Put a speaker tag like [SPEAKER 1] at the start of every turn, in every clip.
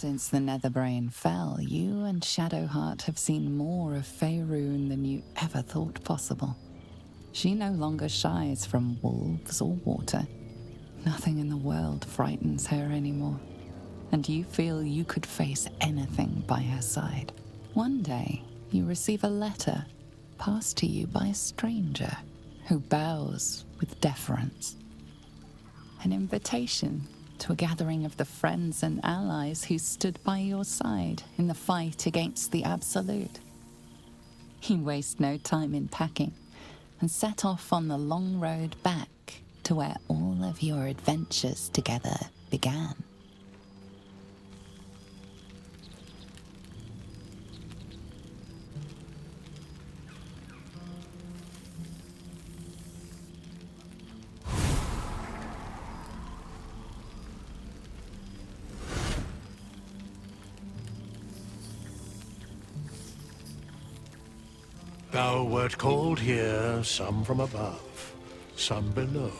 [SPEAKER 1] Since the Netherbrain fell, you and Shadowheart have seen more of Faerun than you ever thought possible. She no longer shies from wolves or water. Nothing in the world frightens her anymore, and you feel you could face anything by her side. One day, you receive a letter passed to you by a stranger who bows with deference. An invitation to a gathering of the friends and allies who stood by your side in the fight against the Absolute. You waste no time in packing and set off on the long road back to where all of your adventures together began.
[SPEAKER 2] Thou wert called here, some from above, some below.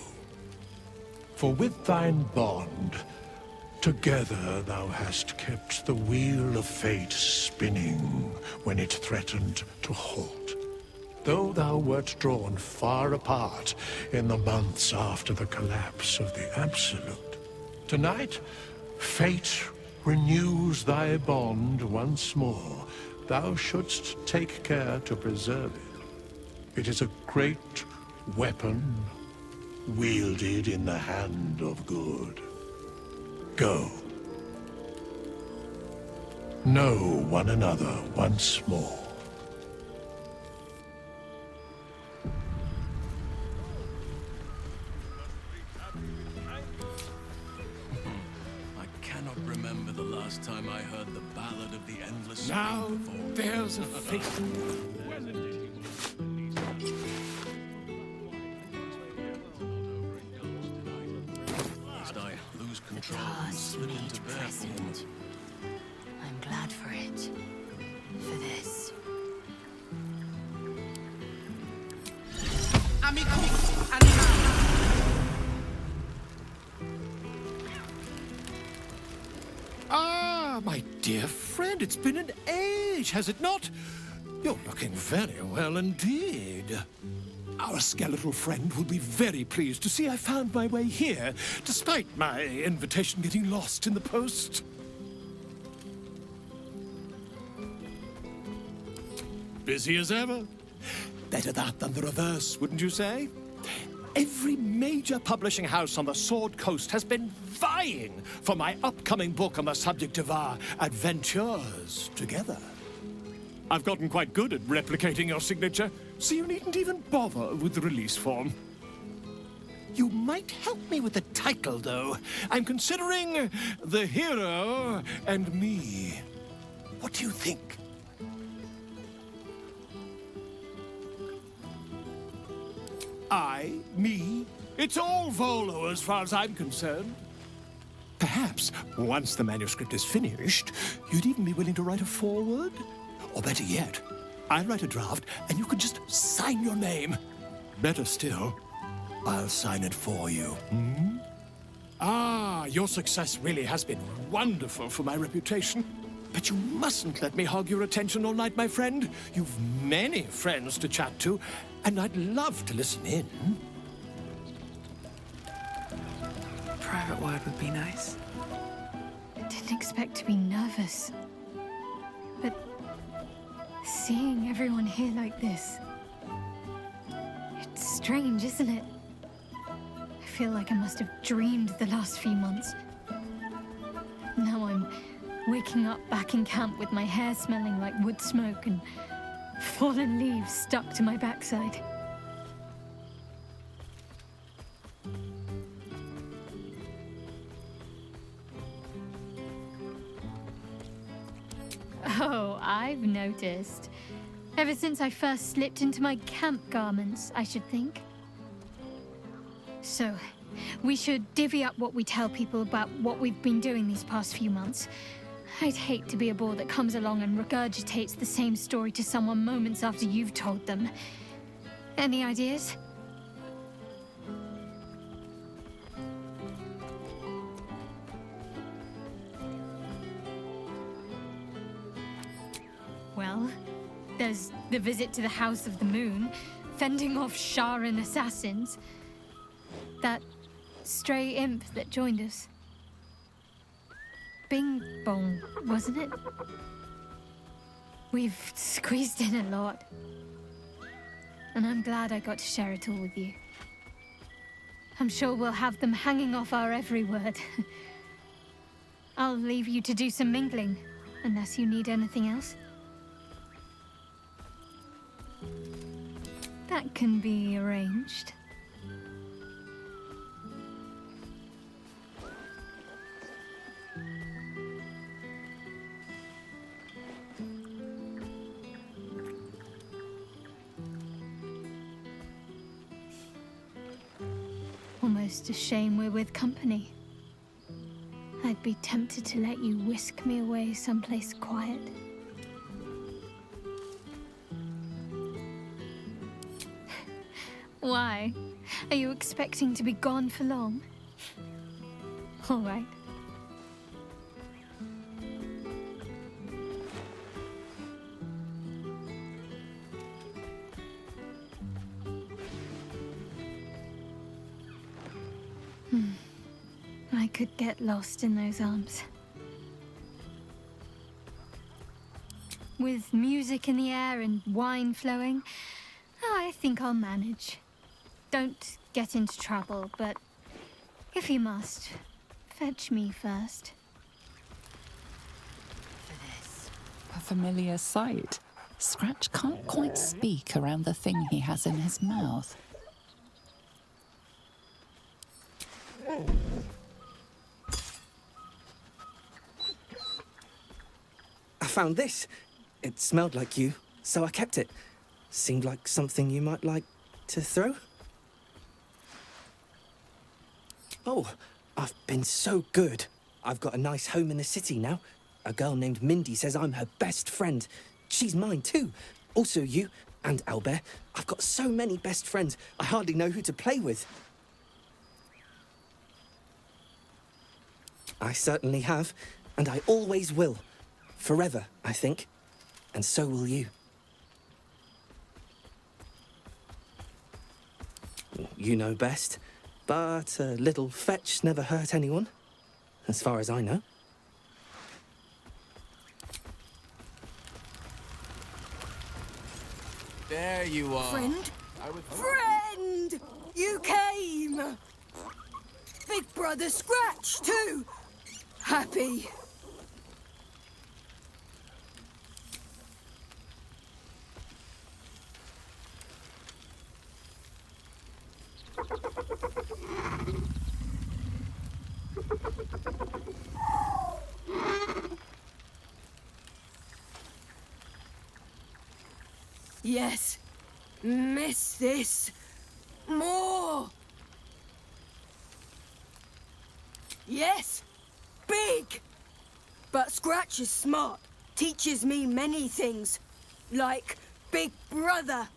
[SPEAKER 2] For with thine bond, together thou hast kept the wheel of fate spinning when it threatened to halt. Though thou wert drawn far apart in the months after the collapse of the Absolute, tonight, fate renews thy bond once more. Thou shouldst take care to preserve it. It is a great weapon, wielded in the hand of good. Go. Know one another once more.
[SPEAKER 3] Time I heard the ballad of the endless.
[SPEAKER 4] Now there's a fate.
[SPEAKER 3] Lest I lose control and slip into their form.
[SPEAKER 5] I'm glad for it. For this.
[SPEAKER 4] My dear friend, it's been an age, has it not? You're looking very well indeed. Our skeletal friend will be very pleased to see I found my way here, despite my invitation getting lost in the post. Busy as ever. Better that than the reverse, wouldn't you say? Every major publishing house on the Sword Coast has been vying for my upcoming book on the subject of our adventures together. I've gotten quite good at replicating your signature, so you needn't even bother with the release form. You might help me with the title, though. I'm considering The Hero and Me. What do you think? I, me, it's all Volo as far as I'm concerned. Perhaps, once the manuscript is finished, you'd even be willing to write a foreword? Or better yet, I'll write a draft and you could just sign your name. Better still, I'll sign it for you. Hmm? Ah, your success really has been wonderful for my reputation. But you mustn't let me hog your attention all night, my friend. You've many friends to chat to, and I'd love to listen in.
[SPEAKER 6] Private word would be nice.
[SPEAKER 5] Didn't expect to be nervous. But seeing everyone here like this, it's strange, isn't it? I feel like I must have dreamed the last few months. Now I'm waking up back in camp with my hair smelling like wood smoke and fallen leaves stuck to my backside. Oh, I've noticed. Ever since I first slipped into my camp garments, I should think. So, we should divvy up what we tell people about what we've been doing these past few months. I'd hate to be a bore that comes along and regurgitates the same story to someone moments after you've told them. Any ideas? Well, there's the visit to the House of the Moon, fending off Sharan assassins. That stray imp that joined us. Bing Bong, wasn't it? We've squeezed in a lot. And I'm glad I got to share it all with you. I'm sure we'll have them hanging off our every word. I'll leave you to do some mingling, unless you need anything else. That can be arranged. Almost a shame we're with company. I'd be tempted to let you whisk me away someplace quiet. Why? Are you expecting to be gone for long? All right. I could get lost in those arms. With music in the air and wine flowing, I think I'll manage. Don't get into trouble, but if you must, fetch me first.
[SPEAKER 1] A familiar sight. Scratch can't quite speak around the thing he has in his mouth.
[SPEAKER 7] I found this. It smelled like you, so I kept it. Seemed like something you might like to throw. Oh, I've been so good. I've got a nice home in the city now. A girl named Mindy says I'm her best friend. She's mine too. Also you and Albert. I've got so many best friends, I hardly know who to play with. I certainly have, and I always will. Forever, I think. And so will you. You know best, but a little fetch never hurt anyone, as far as I know.
[SPEAKER 3] There you are.
[SPEAKER 8] Friend? Friend! You came! Big Brother Scratch, too! Happy. Yes. Miss this. More. Yes. Big. But Scratch is smart. Teaches me many things. Like Big Brother.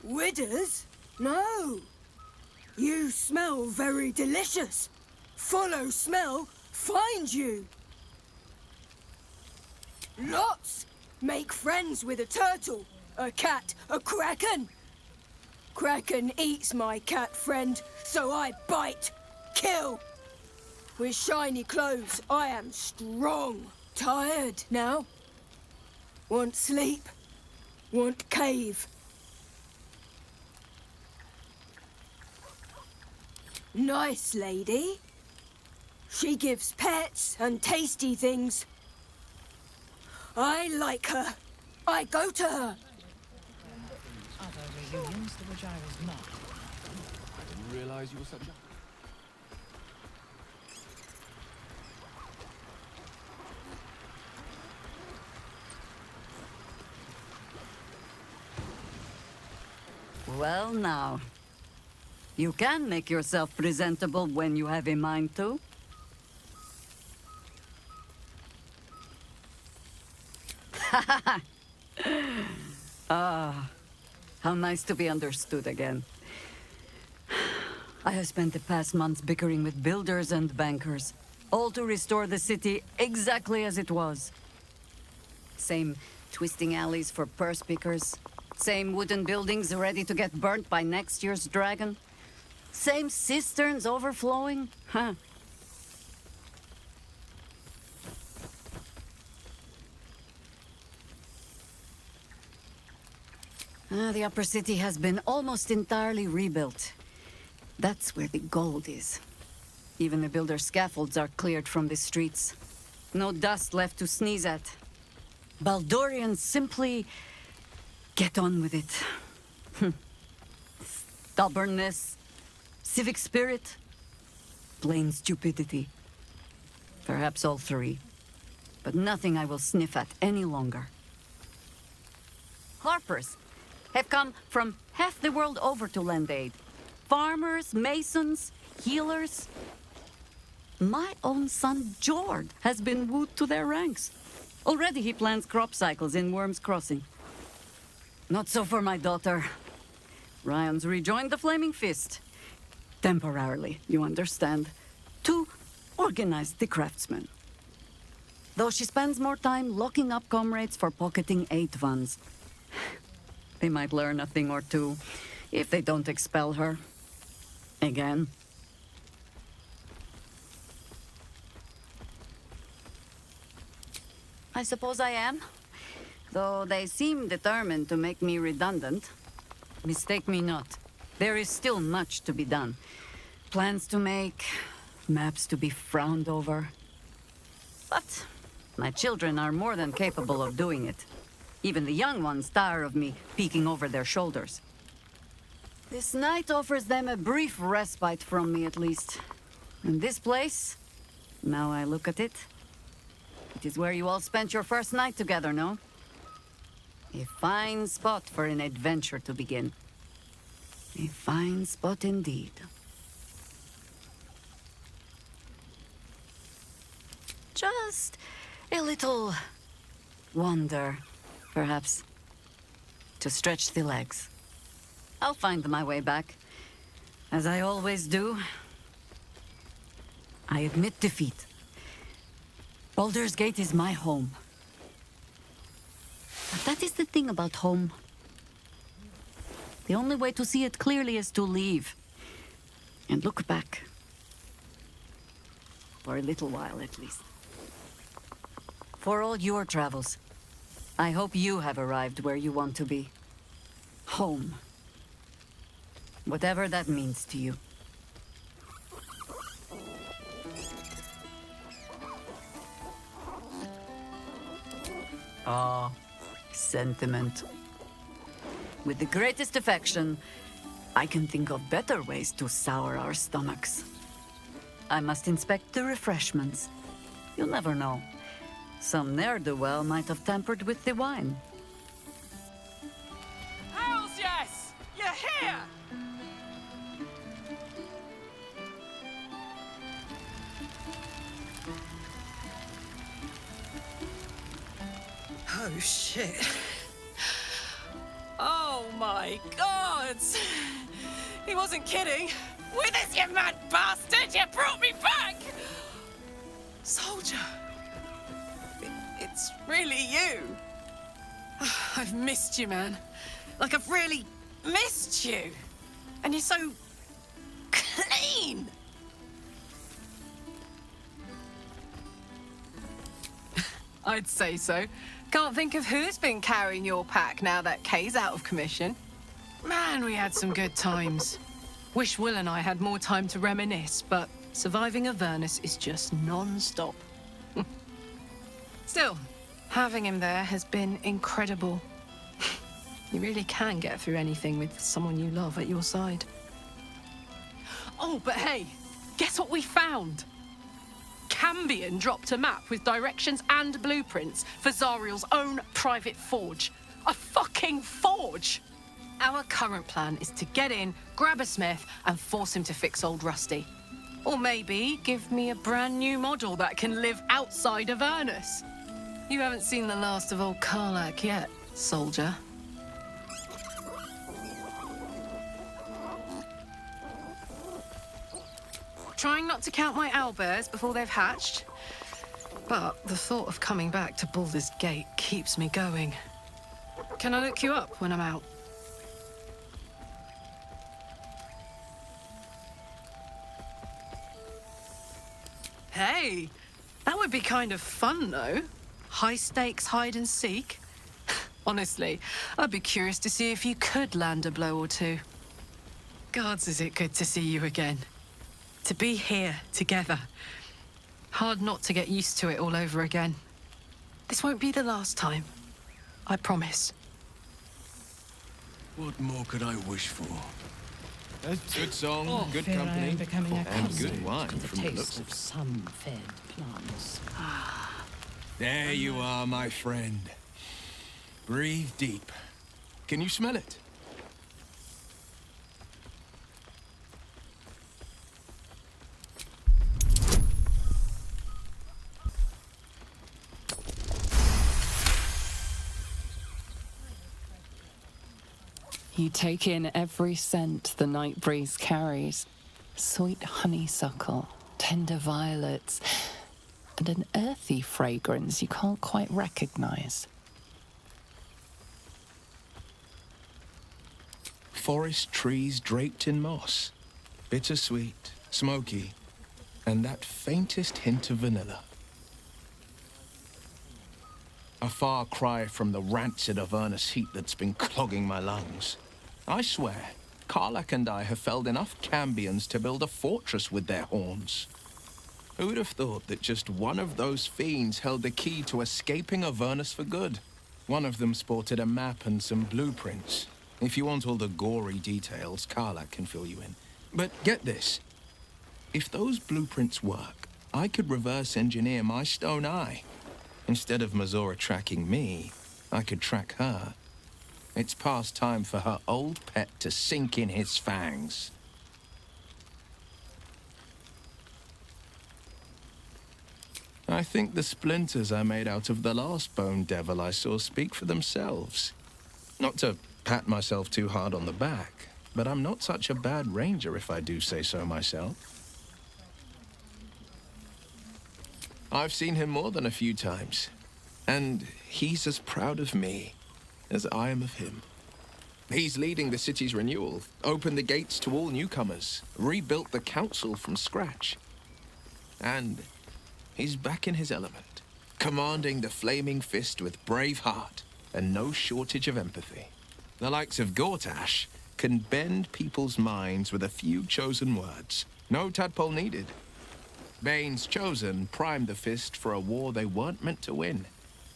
[SPEAKER 8] Widders? No. You smell very delicious. Follow smell, find you. Lots. Make friends with a turtle, a cat, a kraken. Kraken eats my cat friend, so I bite, kill. With shiny clothes, I am strong. Tired now. Want sleep. Want cave. Nice lady. She gives pets and tasty things. I like her. I go to her.
[SPEAKER 9] Other reunions to which I was not.
[SPEAKER 3] I didn't realize you were such a...
[SPEAKER 10] Well now, you can make yourself presentable when you have a mind to. Ah, how nice to be understood again. I have spent the past months bickering with builders and bankers. all to restore the city exactly as it was. Same twisting alleys for purse pickers, same wooden buildings ready to get burnt by next year's dragon, same cisterns overflowing, huh? The upper city has been almost entirely rebuilt. That's where the gold is. Even the builder's scaffolds are cleared from the streets. No dust left to sneeze at. Baldurians simply get on with it. Stubbornness, civic spirit, plain stupidity. Perhaps all three. But nothing I will sniff at any longer. Harpers have come from half the world over to lend aid. Farmers, masons, healers. My own son, Jord, has been wooed to their ranks. Already he plans crop cycles in Worm's Crossing. Not so for my daughter. Ryan's rejoined the Flaming Fist. Temporarily, you understand. To organize the craftsmen. Though she spends more time locking up comrades for pocketing aid funds. They might learn a thing or two, if they don't expel her. Again. I suppose I am. Though they seem determined to make me redundant. Mistake me not. There is still much to be done. Plans to make, maps to be frowned over. But my children are more than capable of doing it. Even the young ones tire of me peeking over their shoulders. This night offers them a brief respite from me, at least. And this place, now I look at it, it is where you all spent your first night together, no? A fine spot for an adventure to begin. A fine spot indeed. Just a little wander, perhaps, to stretch the legs. I'll find my way back, as I always do. I admit defeat. Baldur's Gate is my home. But that is the thing about home. The only way to see it clearly is to leave. And look back. For a little while, at least. For all your travels, I hope you have arrived where you want to be. Home. Whatever that means to you. Ah, sentiment. With the greatest affection, I can think of better ways to sour our stomachs. I must inspect the refreshments. You'll never know. Some ne'er-do-well might have tampered with the wine.
[SPEAKER 11] Hells yes! You're here! Oh, shit. Oh, my God! He wasn't kidding. Withers, you mad bastard! You brought me back! Soldier! It's really you. I've missed you, man. Like, I've really missed you. And you're so clean. I'd say so. Can't think of who's been carrying your pack now that Kay's out of commission. Man, we had some good times. Wish Will and I had more time to reminisce, but surviving Avernus is just non-stop. Still, having him there has been incredible. You really can get through anything with someone you love at your side. Oh, but hey, guess what we found? Cambion dropped a map with directions and blueprints for Zariel's own private forge. A fucking forge! Our current plan is to get in, grab a smith, and force him to fix old Rusty. Or maybe give me a brand new model that can live outside of Avernus. You haven't seen the last of old Karlak yet, soldier. trying not to count my owlbears before they've hatched. But the thought of coming back to Baldur's Gate keeps me going. Can I look you up when I'm out? Hey, that would be kind of fun, though. High stakes hide and seek. Honestly, I'd be curious to see if you could land a blow or two. Gods, is it good to see you again. To be here, together. Hard not to get used to it all over again. This won't be the last time. I promise.
[SPEAKER 3] What more could I wish for?
[SPEAKER 12] A good song, good
[SPEAKER 9] Fear I
[SPEAKER 12] company,
[SPEAKER 9] am becoming
[SPEAKER 12] and
[SPEAKER 9] accustomed
[SPEAKER 12] good wine
[SPEAKER 9] to the
[SPEAKER 12] from the looks
[SPEAKER 9] taste
[SPEAKER 12] of
[SPEAKER 9] of some fed plants.
[SPEAKER 12] There you are, my friend. Breathe deep. Can you smell it?
[SPEAKER 1] You take in every scent the night breeze carries. Sweet honeysuckle, tender violets, and an earthy fragrance you can't quite recognize.
[SPEAKER 12] Forest trees draped in moss. Bittersweet, smoky, and that faintest hint of vanilla. A far cry from the rancid Avernus heat that's been clogging my lungs. I swear, Karlach and I have felled enough cambions to build a fortress with their horns. Who'd have thought that just one of those fiends held the key to escaping Avernus for good? One of them sported a map and some blueprints. If you want all the gory details, Karlach can fill you in. But get this. If those blueprints work, I could reverse engineer my stone eye. Instead of Mazora tracking me, I could track her. It's past time for her old pet to sink in his fangs. I think the splinters I made out of the last bone devil I saw speak for themselves. Not to pat myself too hard on the back, but I'm not such a bad ranger if I do say so myself. I've seen him more than a few times, and he's as proud of me as I am of him. He's leading the city's renewal, opened the gates to all newcomers, rebuilt the council from scratch. And he's back in his element, commanding the Flaming Fist with brave heart and no shortage of empathy. The likes of Gortash can bend people's minds with a few chosen words. No tadpole needed. Bane's Chosen primed the Fist for a war they weren't meant to win.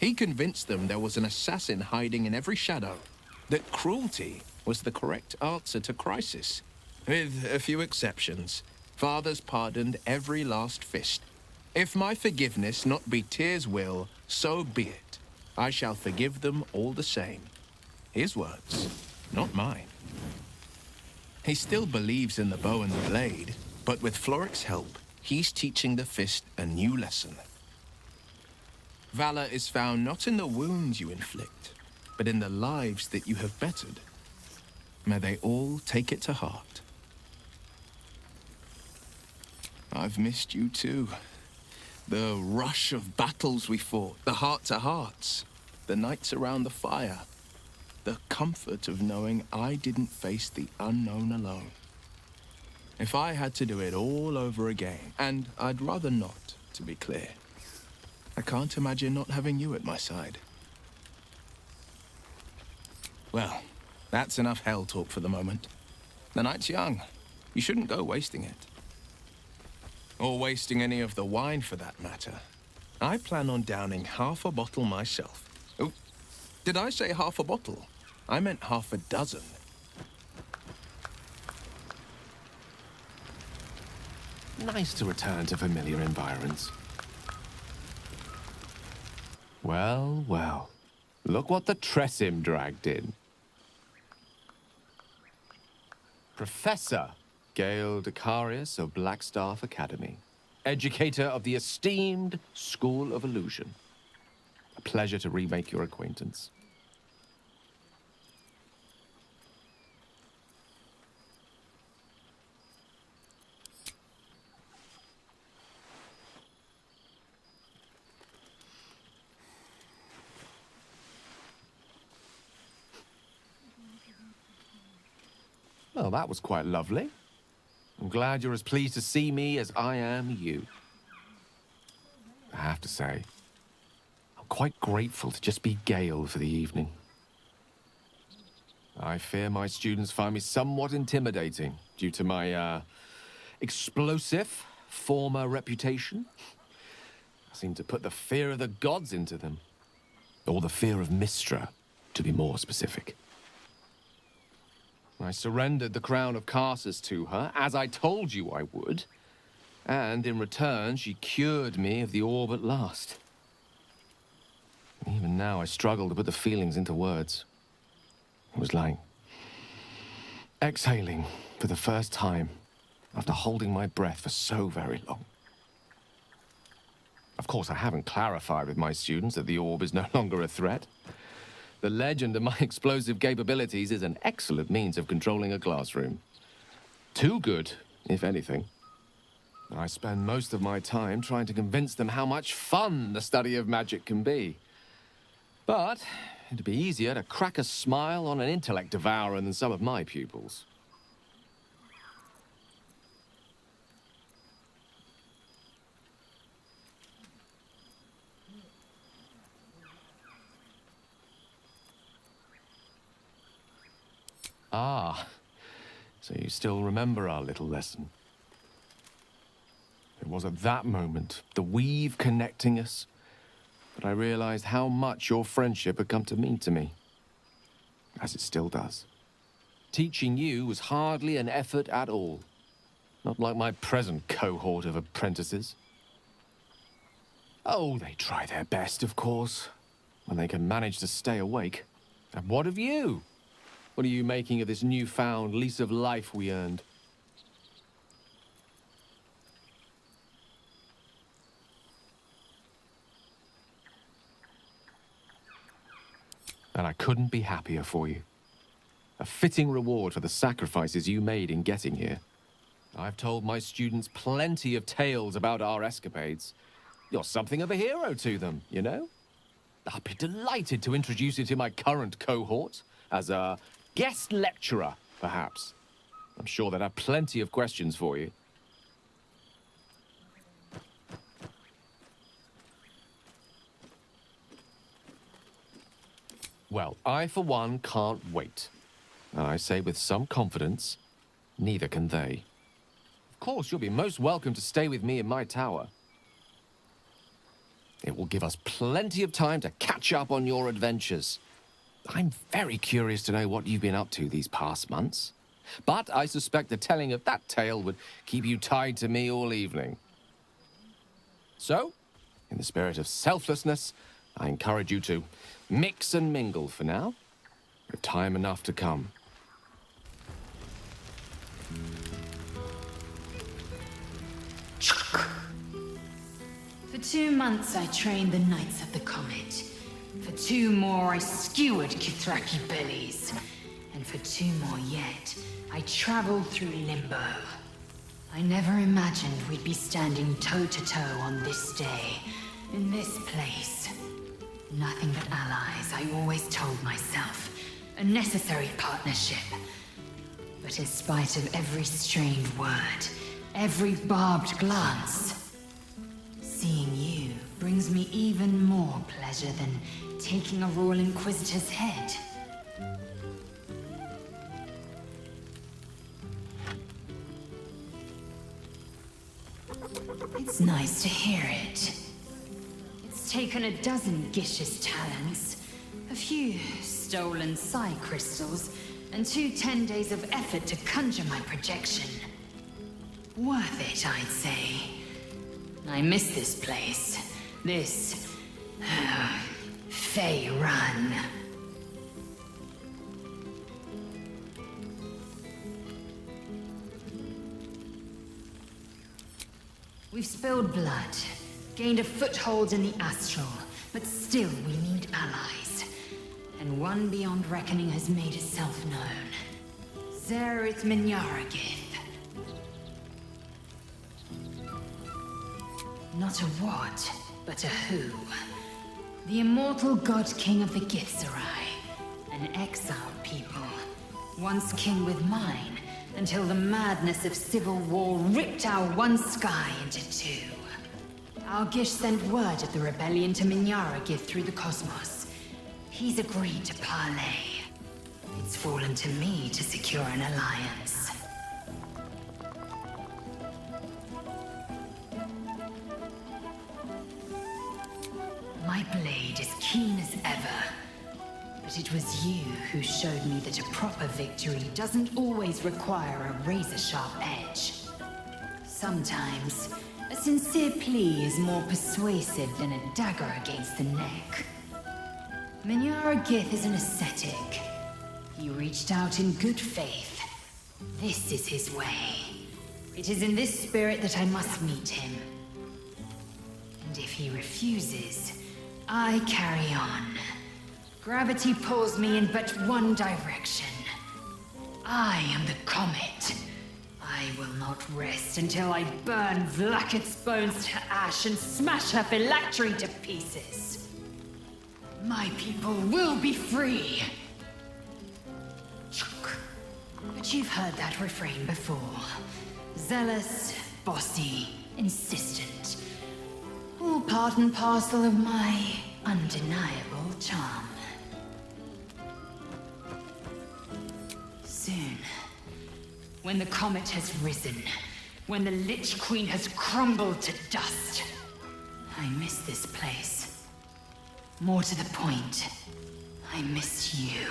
[SPEAKER 12] He convinced them there was an assassin hiding in every shadow, that cruelty was the correct answer to crisis. With a few exceptions, fathers pardoned every last Fist. If my forgiveness not be Tyr's will, so be it. I shall forgive them all the same. His words, not mine. He still believes in the bow and the blade, but with Floric's help, he's teaching the Fist a new lesson. Valor is found not in the wounds you inflict, but in the lives that you have bettered. May they all take it to heart. I've missed you too. The rush of battles we fought, the heart-to-hearts, the nights around the fire, the comfort of knowing I didn't face the unknown alone. If I had to do it all over again, and I'd rather not, to be clear, I can't imagine not having you at my side. Well, that's enough hell talk for the moment. The night's young. You shouldn't go wasting it. Or wasting any of the wine for that matter. I plan on downing half a bottle myself. Oh, did I say half a bottle? I meant half a dozen.
[SPEAKER 13] Nice to return to familiar environs. Well, well. Look what the Tressim dragged in. Professor Gale Decarius of Blackstaff Academy. Educator of the esteemed School of Illusion. A pleasure to remake your acquaintance. Well, that was quite lovely. I'm glad you're as pleased to see me as I am you. I have to say, I'm quite grateful to just be Gale for the evening. I fear my students find me somewhat intimidating due to my, explosive former reputation. I seem to put the fear of the gods into them. Or the fear of Mystra, to be more specific. I surrendered the crown of Karsus to her, as I told you I would. And in return, she cured me of the orb at last. Even now, I struggle to put the feelings into words. It was like exhaling for the first time after holding my breath for so very long. Of course, I haven't clarified with my students that the orb is no longer a threat. The legend of my explosive capabilities is an excellent means of controlling a classroom. Too good, if anything. I spend most of my time trying to convince them how much fun the study of magic can be. But it'd be easier to crack a smile on an intellect devourer than some of my pupils. Ah, so you still remember our little lesson. It was at that moment, the weave connecting us, that I realized how much your friendship had come to mean to me. As it still does. Teaching you was hardly an effort at all. Not like my present cohort of apprentices. Oh, they try their best, of course, when they can manage to stay awake. And what of you? What are you making of this newfound lease of life we earned? And I couldn't be happier for you. A fitting reward for the sacrifices you made in getting here. I've told my students plenty of tales about our escapades. You're something of a hero to them, you know? I'll be delighted to introduce you to my current cohort as a guest lecturer, perhaps. I'm sure they'd have plenty of questions for you. Well, I, for one, can't wait. And I say with some confidence, neither can they. Of course, you'll be most welcome to stay with me in my tower. It will give us plenty of time to catch up on your adventures. I'm very curious to know what you've been up to these past months. But I suspect the telling of that tale would keep you tied to me all evening. So, in the spirit of selflessness, I encourage you to mix and mingle for now, with time enough to come.
[SPEAKER 14] For 2 months I trained the Knights of the Comet. For 2 more I skewered Kithraki bellies. And for 2 more yet, I traveled through Limbo. I never imagined we'd be standing toe-to-toe on this day, in this place. Nothing but allies, I always told myself. A necessary partnership. But in spite of every strange word, every barbed glance, seeing you brings me even more pleasure than taking a Royal Inquisitor's head. It's nice to hear it. It's taken a dozen Gish's talents, a few stolen psi crystals, and 2 10 days of effort to conjure my projection. Worth it, I'd say. I miss this place. This Faerun. We've spilled blood, gained a foothold in the astral, but still we need allies. And one beyond reckoning has made itself known. Zerith Minyaragith. Not a what, but a who. The immortal god king of the Githzerai. An exiled people. Once kin with mine, until the madness of civil war ripped our one sky into two. Algish sent word of the rebellion to Minyara through the cosmos. He's agreed to parley. It's fallen to me to secure an alliance. My blade is keen as ever, but it was you who showed me that a proper victory doesn't always require a razor-sharp edge. Sometimes, a sincere plea is more persuasive than a dagger against the neck. Minyara is an ascetic. He reached out in good faith. This is his way. It is in this spirit that I must meet him. And if he refuses, I carry on. Gravity pulls me in but one direction. I am the comet. I will not rest until I burn Vlaakith's bones to ash and smash her phylactery to pieces. My people will be free. But you've heard that refrain before. Zealous, bossy, insistent. All part and parcel of my undeniable charm. Soon, when the comet has risen, when the Lich Queen has crumbled to dust, I miss this place. More to the point, I miss you.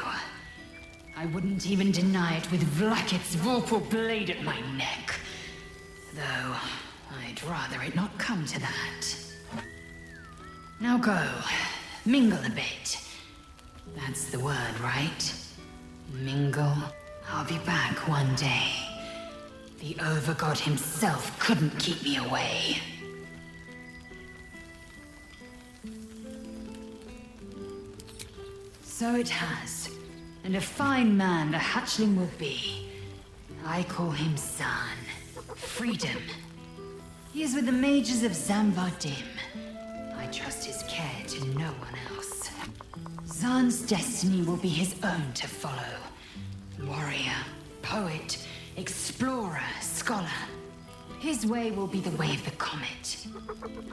[SPEAKER 14] I wouldn't even deny it with Vlaakith's vorpal blade at my neck. Though, I'd rather it not come to that. Now go, mingle a bit. That's the word, right? Mingle. I'll be back one day. The Overgod himself couldn't keep me away. So it has. And a fine man the hatchling will be. I call him Zaan. Freedom. He is with the mages of Zamvardim. I trust his care to no one else. Zaan's destiny will be his own to follow. Warrior, poet, explorer, scholar. His way will be the way of the comet.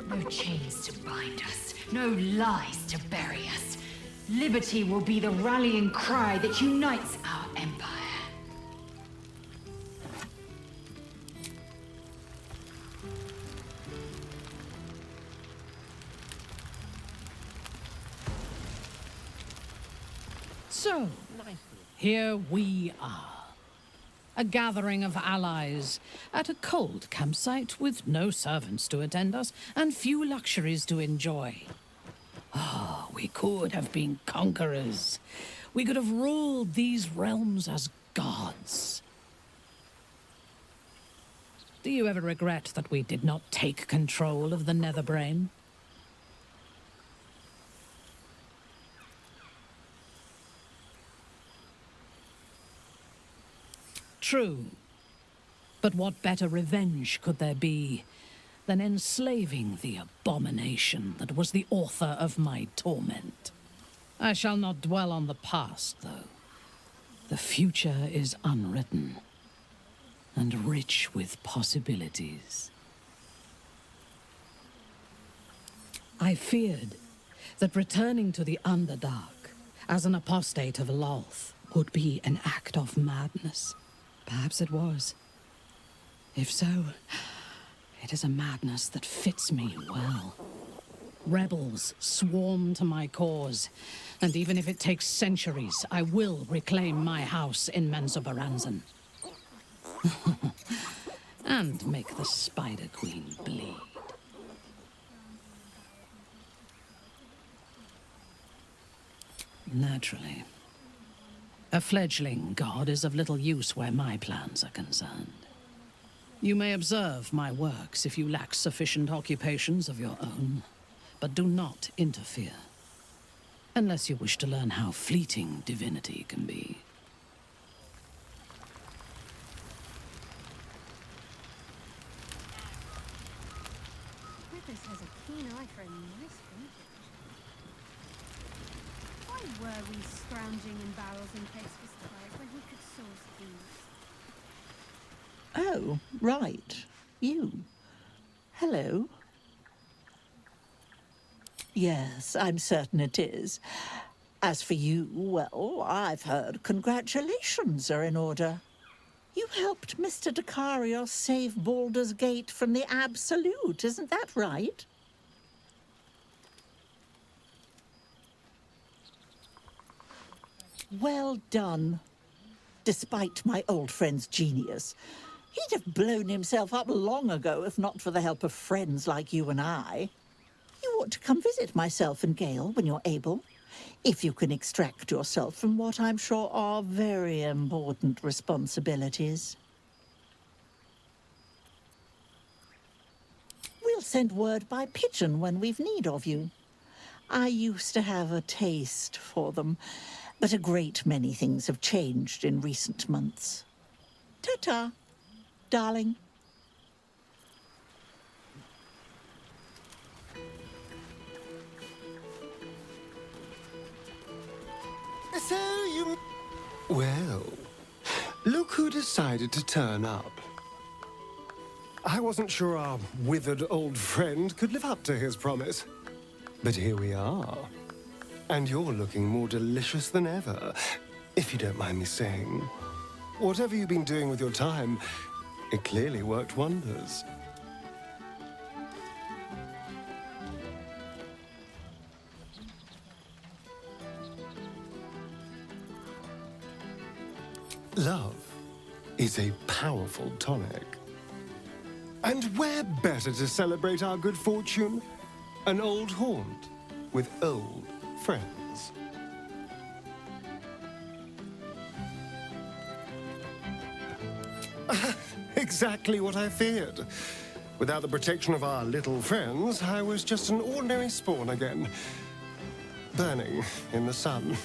[SPEAKER 14] No chains to bind us, no lies to bury us. Liberty will be the rallying cry that unites our empire.
[SPEAKER 9] So, here we are. A gathering of allies at a cold campsite with no servants to attend us and few luxuries to enjoy. Ah, we could have been conquerors. We could have ruled these realms as gods. Do you ever regret that we did not take control of the Netherbrain? True. But what better revenge could there be than enslaving the abomination that was the author of my torment? I shall not dwell on the past, though. The future is unwritten and rich with possibilities. I feared that returning to the Underdark as an apostate of Lolth would be an act of madness. Perhaps it was. If so, it is a madness that fits me well. Rebels swarm to my cause, and even if it takes centuries, I will reclaim my house in Menzoberranzan. And make the Spider Queen bleed. Naturally. A fledgling god is of little use where my plans are concerned. You may observe my works if you lack sufficient occupations of your own, but do not interfere. Unless you wish to learn how fleeting divinity can be.
[SPEAKER 15] Withers has a keen eye for a nice vintage. Why were we scrounging in barrels in case for supplies when he could source these?
[SPEAKER 16] Oh, right. You. Hello. Yes, I'm certain it is. As for you, well, I've heard congratulations are in order. You helped Mr. Dekarios save Baldur's Gate from the Absolute, isn't that right? Well done. Despite my old friend's genius, he'd have blown himself up long ago if not for the help of friends like you and I. You ought to come visit myself and Gale when you're able, if you can extract yourself from what I'm sure are very important responsibilities. We'll send word by pigeon when we've need of you. I used to have a taste for them, but a great many things have changed in recent months. Ta-ta, darling.
[SPEAKER 17] So you... Well, look who decided to turn up. I wasn't sure our withered old friend could live up to his promise. But here we are. And you're looking more delicious than ever, if you don't mind me saying. Whatever you've been doing with your time, it clearly worked wonders. Love is a powerful tonic. And where better to celebrate our good fortune? An old haunt with old friends. Exactly what I feared. Without the protection of our little friends, I was just an ordinary spawn again, burning in the sun.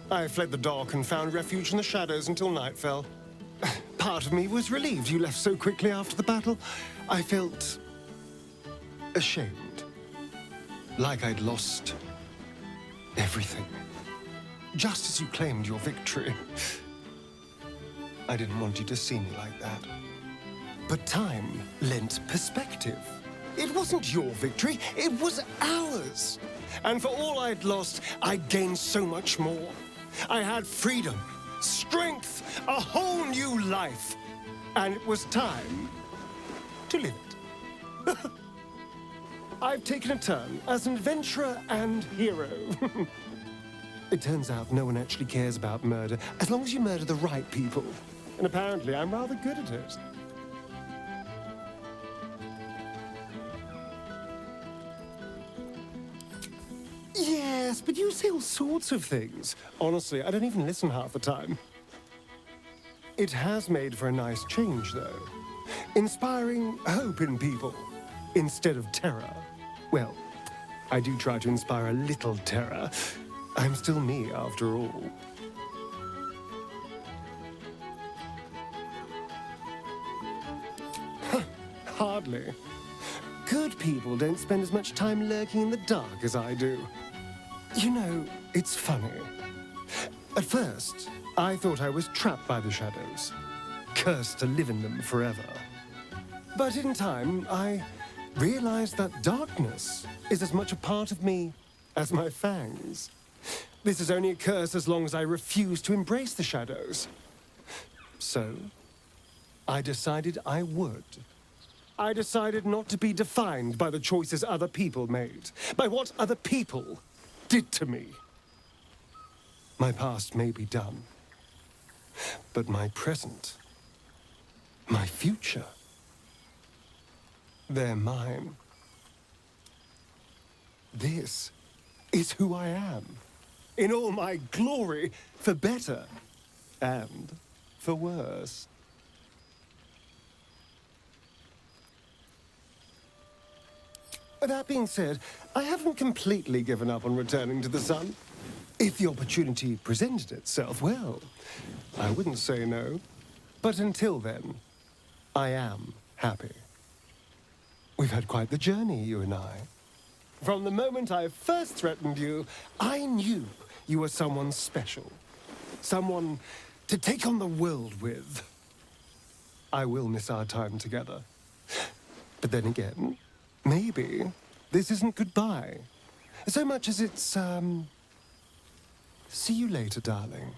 [SPEAKER 17] I fled the dock and found refuge in the shadows until night fell. Part of me was relieved you left so quickly after the battle. I felt ashamed, like I'd lost everything. Just as you claimed your victory. I didn't want you to see me like that. But time lent perspective. It wasn't your victory, it was ours. And for all I'd lost, I gained so much more. I had freedom, strength, a whole new life. And it was time to live it. I've taken a turn as an adventurer and hero. It turns out no one actually cares about murder as long as you murder the right people. And apparently I'm rather good at it. Yes, but you say all sorts of things. Honestly, I don't even listen half the time. It has made for a nice change, though. Inspiring hope in people instead of terror. Well, I do try to inspire a little terror. I'm still me, after all. Hardly. Good people don't spend as much time lurking in the dark as I do. You know, it's funny. At first, I thought I was trapped by the shadows, cursed to live in them forever. But in time, I realized that darkness is as much a part of me as my fangs. This is only a curse as long as I refuse to embrace the shadows. So, I decided I would. I decided not to be defined by the choices other people made, by what other people did to me. My past may be done, but my present, my future, they're mine. This is who I am, in all my glory, for better and for worse. That being said, I haven't completely given up on returning to the sun. If the opportunity presented itself, well, I wouldn't say no. But until then, I am happy. We've had quite the journey, you and I. From the moment I first threatened you, I knew you were someone special. Someone to take on the world with. I will miss our time together. But then again, maybe this isn't goodbye. So much as it's, see you later, darling.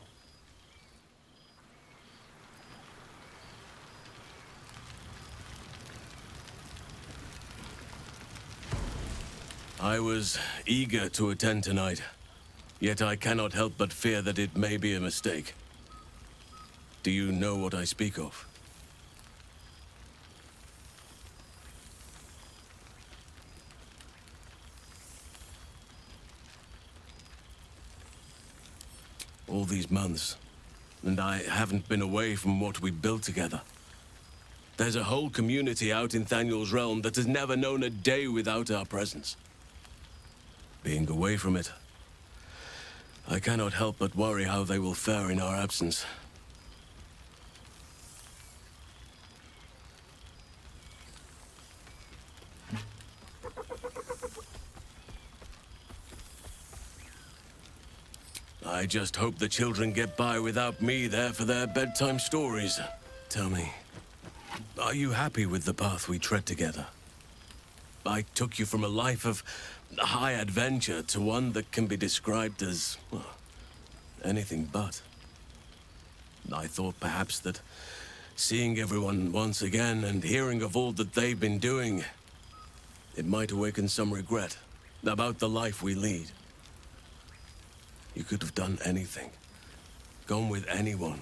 [SPEAKER 3] I was eager to attend tonight, yet I cannot help but fear that it may be a mistake. Do you know what I speak of? All these months, and I haven't been away from what we built together. There's a whole community out in Thaniel's realm that has never known a day without our presence. Being away from it, I cannot help but worry how they will fare in our absence. I just hope the children get by without me there for their bedtime stories. Tell me, are you happy with the path we tread together? I took you from a life of high adventure to one that can be described as, well, anything but. I thought perhaps that seeing everyone once again and hearing of all that they've been doing, it might awaken some regret about the life we lead. You could have done anything, gone with anyone,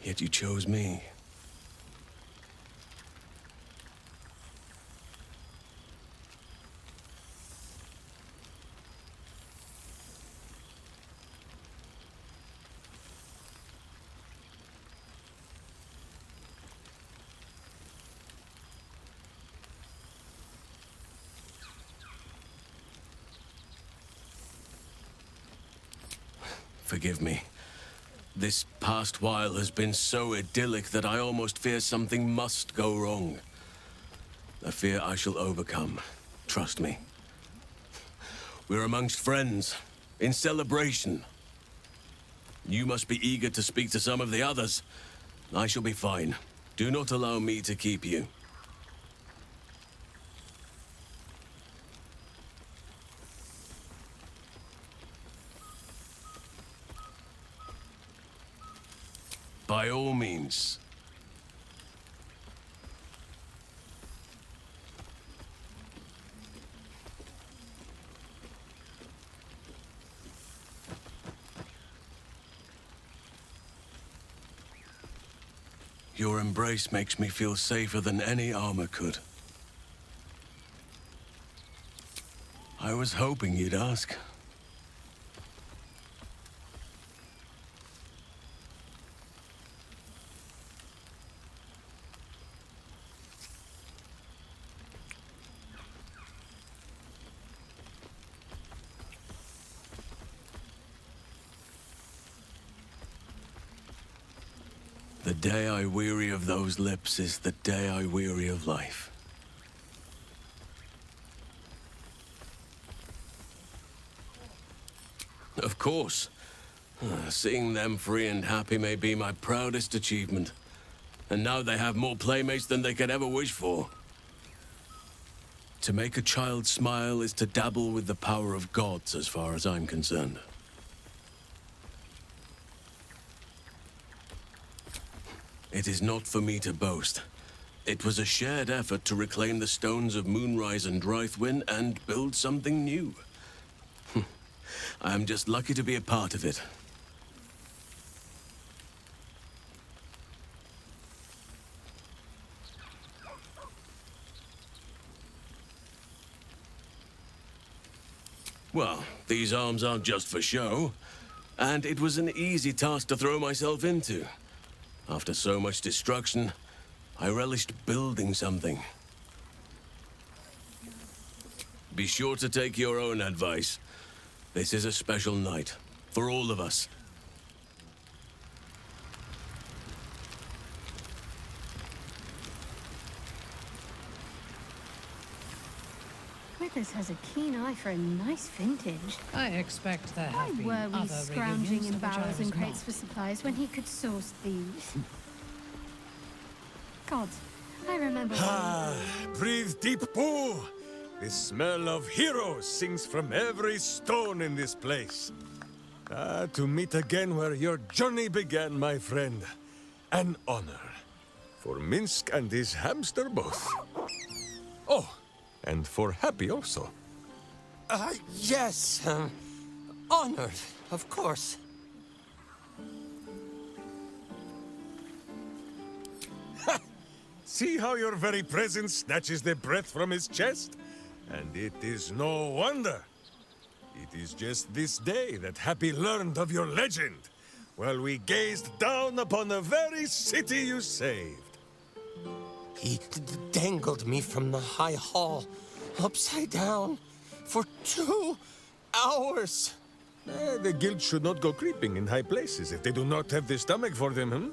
[SPEAKER 3] yet you chose me. Forgive me. This past while has been so idyllic that I almost fear something must go wrong. A fear I shall overcome. Trust me. We're amongst friends, in celebration. You must be eager to speak to some of the others. I shall be fine. Do not allow me to keep you. By all means. Your embrace makes me feel safer than any armor could. I was hoping you'd ask. The day I weary of those lips is the day I weary of life. Of course. Seeing them free and happy may be my proudest achievement. And now they have more playmates than they could ever wish for. To make a child smile is to dabble with the power of gods, as far as I'm concerned. It is not for me to boast. It was a shared effort to reclaim the stones of Moonrise and Drythwin and build something new. I am just lucky to be a part of it. Well, these arms aren't just for show, and it was an easy task to throw myself into. After so much destruction, I relished building something. Be sure to take your own advice. This is a special night, for all of us.
[SPEAKER 15] Withers has a keen eye for a nice vintage.
[SPEAKER 9] I expect there
[SPEAKER 15] Why
[SPEAKER 9] have been
[SPEAKER 15] were we
[SPEAKER 9] other
[SPEAKER 15] scrounging
[SPEAKER 9] reunions
[SPEAKER 15] in
[SPEAKER 9] of which I
[SPEAKER 15] barrels
[SPEAKER 9] was
[SPEAKER 15] and crates
[SPEAKER 9] not.
[SPEAKER 15] for supplies when he could source these?
[SPEAKER 5] God, I remember.
[SPEAKER 3] Breathe deep, Boo! The smell of heroes sings from every stone in this place. To meet again where your journey began, my friend. An honor. For Minsk and his hamster both. Oh, and for Happy also.
[SPEAKER 18] Yes. Honored, of course.
[SPEAKER 3] See how your very presence snatches the breath from his chest? And it is no wonder. It is just this day that Happy learned of your legend, while we gazed down upon the very city you saved.
[SPEAKER 18] He dangled me from the high hall, upside down, for 2 hours.
[SPEAKER 3] The guild should not go creeping in high places if they do not have the stomach for them, hmm?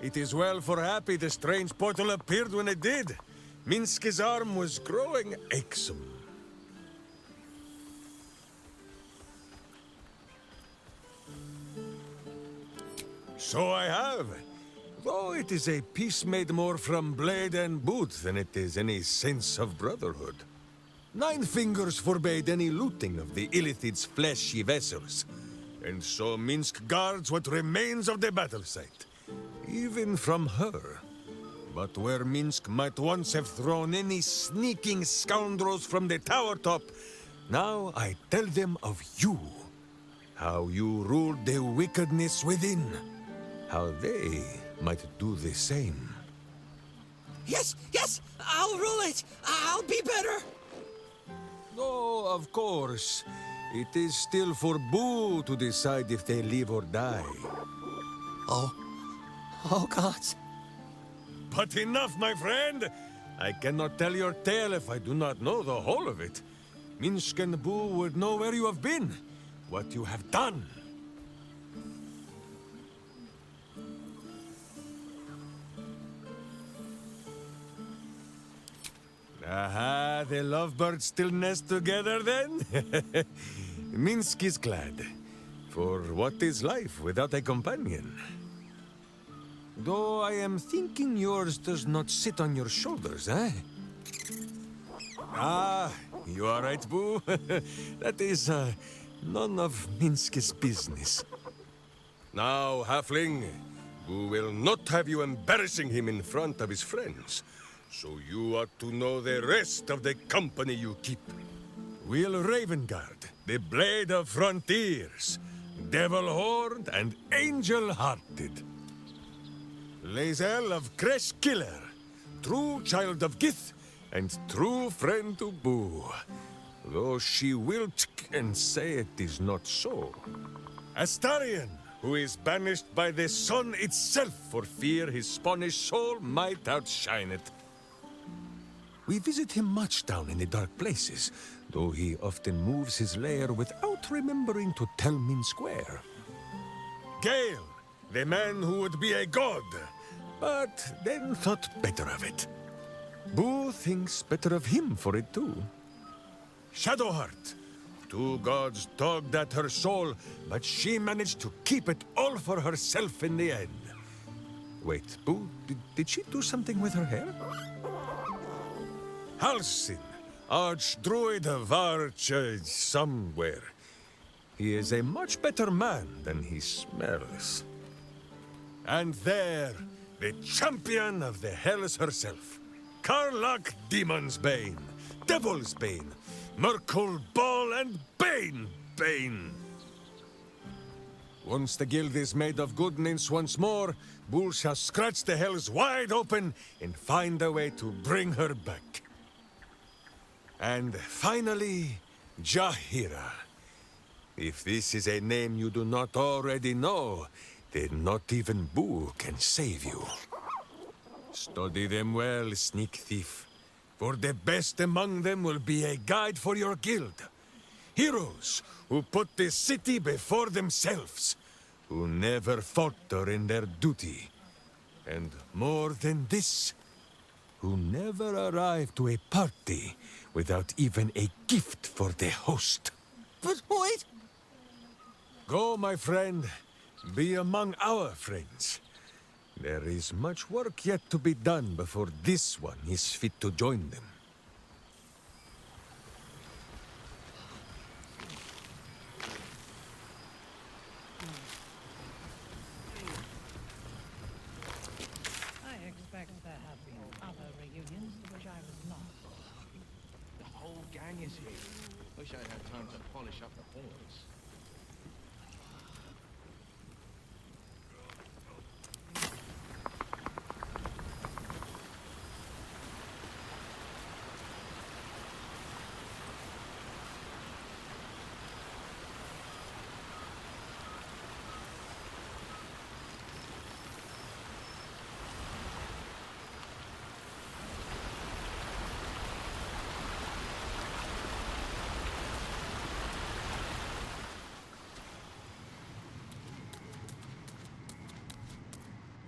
[SPEAKER 3] It is well for Happy the strange portal appeared when it did. Minsk's arm was growing achesome. So I have. Though it is a peace made more from blade and boot than it is any sense of brotherhood. 9 fingers forbade any looting of the Illithid's fleshy vessels. And so Minsk guards what remains of the battle site. Even from her. But where Minsk might once have thrown any sneaking scoundrels from the tower top, now I tell them of you. How you ruled the wickedness within. How they might do the same.
[SPEAKER 18] Yes, I'll rule it. I'll be better.
[SPEAKER 3] Oh, of course. It is still for Boo to decide if they live or die.
[SPEAKER 18] Oh, gods.
[SPEAKER 3] But enough, my friend! I cannot tell your tale if I do not know the whole of it. Minsk and Boo would know where you have been, what you have done. Aha, the lovebirds still nest together then? Minsk is glad. For what is life without a companion? Though I am thinking yours does not sit on your shoulders, eh? Ah, you are right, Boo. That is, none of Minsk's business. Now, Halfling, Boo will not have you embarrassing him in front of his friends. So you ought to know the rest of the company you keep. Will Ravengard, the Blade of Frontiers, Devil-Horned and Angel-Hearted. Lae'zel of Creshkiller, true child of Gith and true friend to Boo. Though she will and say it is not so. Astarion, who is banished by the sun itself for fear his Spanish soul might outshine it. We visit him much down in the dark places, though he often moves his lair without remembering to tell Minsk where. Gale, the man who would be a god, but then thought better of it. Boo thinks better of him for it too. Shadowheart, 2 gods dogged at her soul, but she managed to keep it all for herself in the end. Wait, Boo, did she do something with her hair? Halsin, Archdruid of somewhere. He is a much better man than he smells. And there, the champion of the Hells herself, Karlach Demon's Bane, Devil's Bane, Merkul Ball and Bane. Once the guild is made of goodness once more, Bull shall scratch the Hells wide open and find a way to bring her back. And finally, Jaheira. If this is a name you do not already know, then not even Boo can save you. Study them well, sneak thief, for the best among them will be a guide for your guild. Heroes who put the city before themselves, who never falter in their duty. And more than this, who never arrive to a party without even a gift for the host.
[SPEAKER 18] But wait!
[SPEAKER 3] Go, my friend. Be among our friends.
[SPEAKER 19] There is much work yet to be done before this one is fit to join them.
[SPEAKER 9] I expect there have been other reunions to which I was not.
[SPEAKER 12] The whole gang is here. Wish I had time to polish up the horns.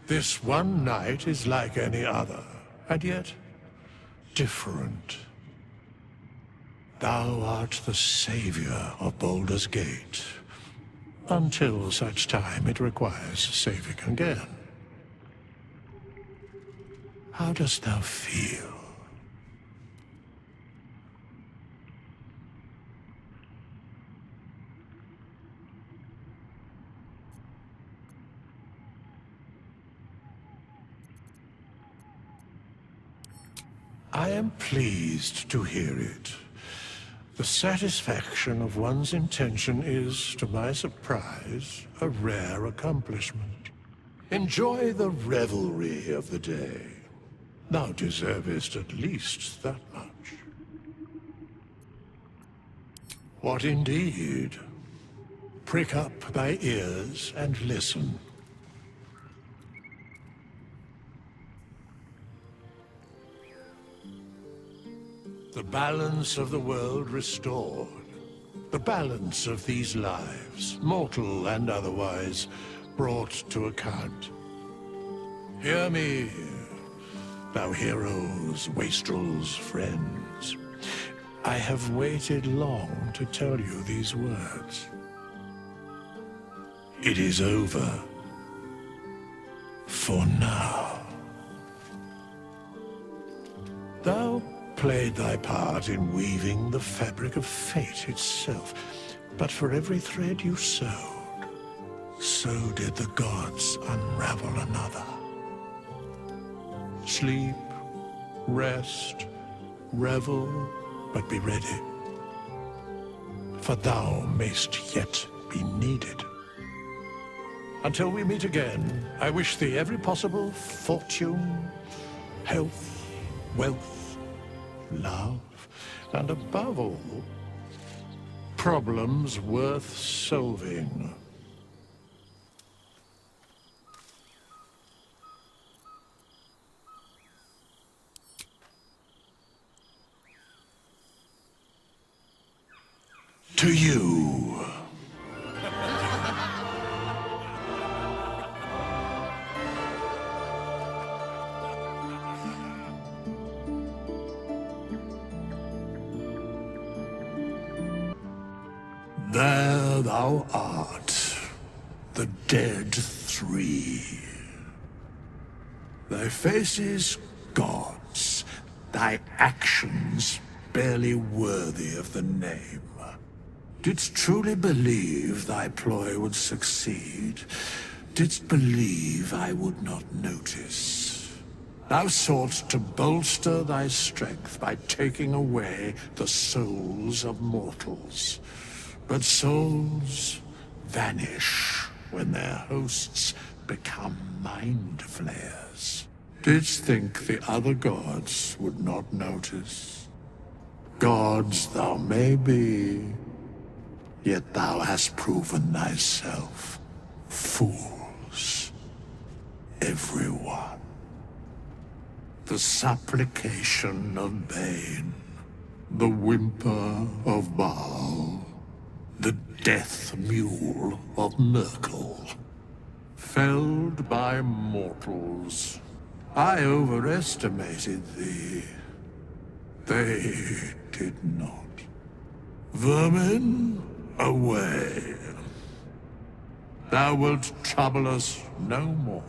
[SPEAKER 2] This one night is like any other, and yet different. Thou art the savior of Baldur's Gate, until such time it requires saving again. How dost thou feel? I am pleased to hear it. The satisfaction of one's intention is, to my surprise, a rare accomplishment. Enjoy the revelry of the day. Thou deservest at least that much. What indeed? Prick up thy ears and listen. The balance of the world restored. The balance of these lives, mortal and otherwise, brought to account. Hear me, thou heroes, wastrels, friends. I have waited long to tell you these words. It is over. For now. Thou played thy part in weaving the fabric of fate itself, but for every thread you sewed, so did the gods unravel another. Sleep, rest, revel, but be ready, for thou mayst yet be needed. Until we meet again, I wish thee every possible fortune, health, wealth, love, and above all, problems worth solving. To you. There thou art, the dead three. Thy faces gods, thy actions barely worthy of the name. Didst truly believe thy ploy would succeed? Didst believe I would not notice? Thou sought to bolster thy strength by taking away the souls of mortals. But souls vanish when their hosts become mind flayers. Didst think the other gods would not notice? Gods thou may be, yet thou hast proven thyself fools. Everyone. The supplication of Bane, the whimper of Baal, the death mule of Merkel. Felled by mortals. I overestimated thee. They did not. Vermin, away. Thou wilt trouble us no more.